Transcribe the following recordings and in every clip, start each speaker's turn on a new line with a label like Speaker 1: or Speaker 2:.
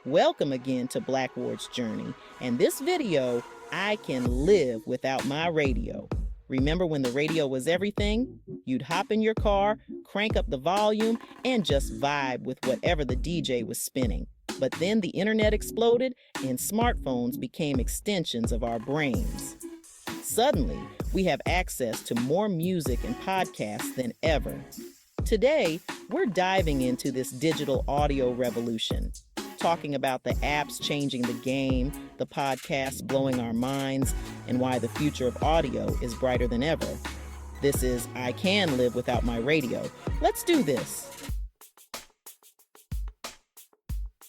Speaker 1: Welcome again to Blackward's Journey, and this video, I can live without my radio. Remember when the radio was everything? You'd hop in your car, crank up the volume, and just vibe with whatever the DJ was spinning. But then the internet exploded and smartphones became extensions of our brains. Suddenly, we have access to more music and podcasts than ever. Today, we're diving into this digital audio revolution, talking about the apps changing the game, the podcasts blowing our minds, and why the future of audio is brighter than ever. This is I Can Live Without My Radio. Let's do this.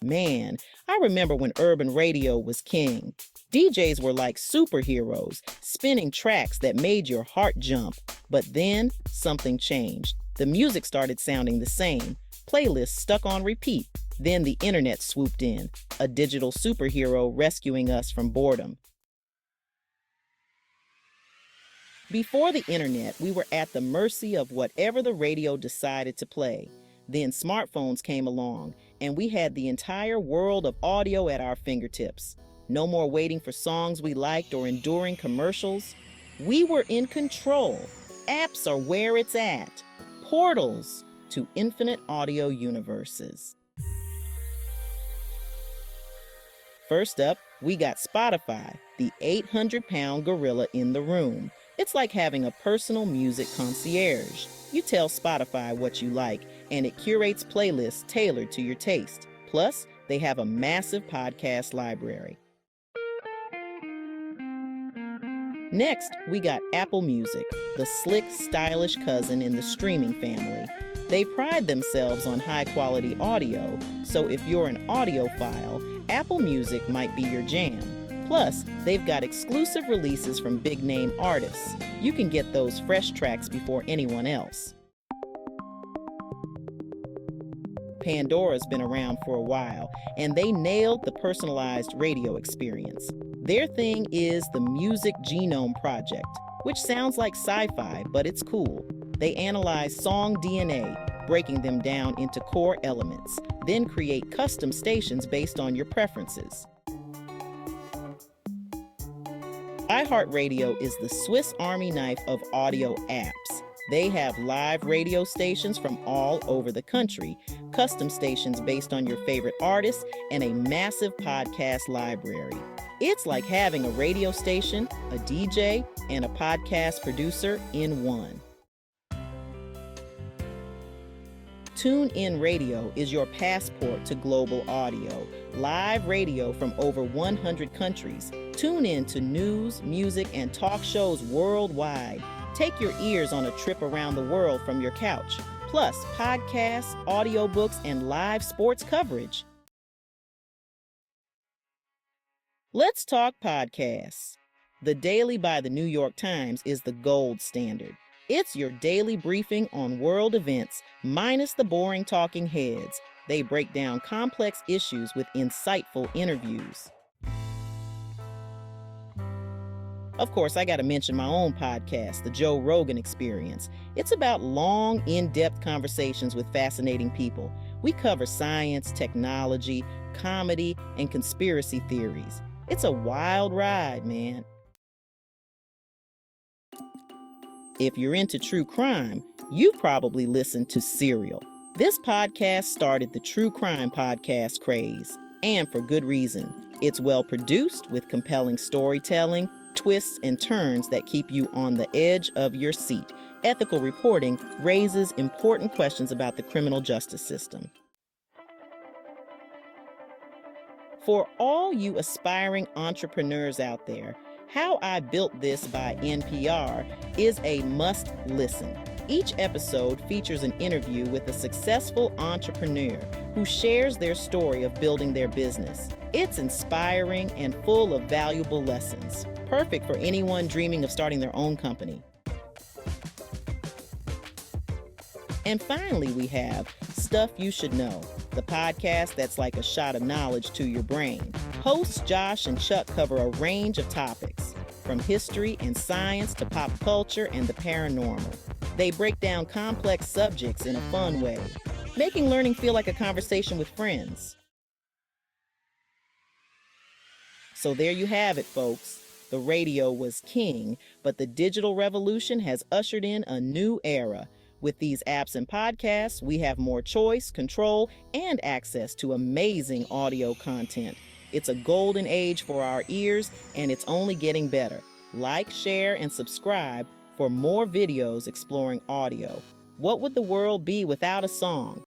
Speaker 1: Man, I remember when urban radio was king. DJs were like superheroes, spinning tracks that made your heart jump. But then something changed. The music started sounding the same. Playlists stuck on repeat. Then the internet swooped in, a digital superhero rescuing us from boredom. Before the internet, we were at the mercy of whatever the radio decided to play. Then smartphones came along, and we had the entire world of audio at our fingertips. No more waiting for songs we liked or enduring commercials. We were in control. Apps are where it's at. Portals to infinite audio universes. First up, we got Spotify, the 800-pound gorilla in the room. It's like having a personal music concierge. You tell Spotify what you like, and it curates playlists tailored to your taste. Plus, they have a massive podcast library. Next, we got Apple Music, the slick, stylish cousin in the streaming family. They pride themselves on high-quality audio, so if you're an audiophile, Apple Music might be your jam. Plus, they've got exclusive releases from big-name artists. You can get those fresh tracks before anyone else. Pandora's been around for a while, and they nailed the personalized radio experience. Their thing is the Music Genome Project, which sounds like sci-fi, but it's cool. They analyze song DNA, breaking them down into core elements, then create custom stations based on your preferences. iHeartRadio is the Swiss Army knife of audio apps. They have live radio stations from all over the country, custom stations based on your favorite artists, and a massive podcast library. It's like having a radio station, a DJ, and a podcast producer in one. TuneIn Radio is your passport to global audio. Live radio from over 100 countries. Tune in to news, music, and talk shows worldwide. Take your ears on a trip around the world from your couch. Plus, podcasts, audiobooks, and live sports coverage. Let's talk podcasts. The Daily by the New York Times is the gold standard. It's your daily briefing on world events, minus the boring talking heads. They break down complex issues with insightful interviews. Of course, I got to mention my own podcast, The Joe Rogan Experience. It's about long, in-depth conversations with fascinating people. We cover science, technology, comedy, and conspiracy theories. It's a wild ride, man. If you're into true crime, you've probably listened to Serial. This podcast started the true crime podcast craze, and for good reason. It's well produced with compelling storytelling, twists and turns that keep you on the edge of your seat. Ethical reporting raises important questions about the criminal justice system. For all you aspiring entrepreneurs out there, How I Built This by NPR is a must listen. Each episode features an interview with a successful entrepreneur who shares their story of building their business. It's inspiring and full of valuable lessons, perfect for anyone dreaming of starting their own company. And finally, we have Stuff You Should Know, the podcast that's like a shot of knowledge to your brain. Hosts Josh and Chuck cover a range of topics, from history and science to pop culture and the paranormal. They break down complex subjects in a fun way, making learning feel like a conversation with friends. So there you have it, folks. The radio was king, but the digital revolution has ushered in a new era. With these apps and podcasts, we have more choice, control, and access to amazing audio content. It's a golden age for our ears, and it's only getting better. Like, share, and subscribe for more videos exploring audio. What would the world be without a song?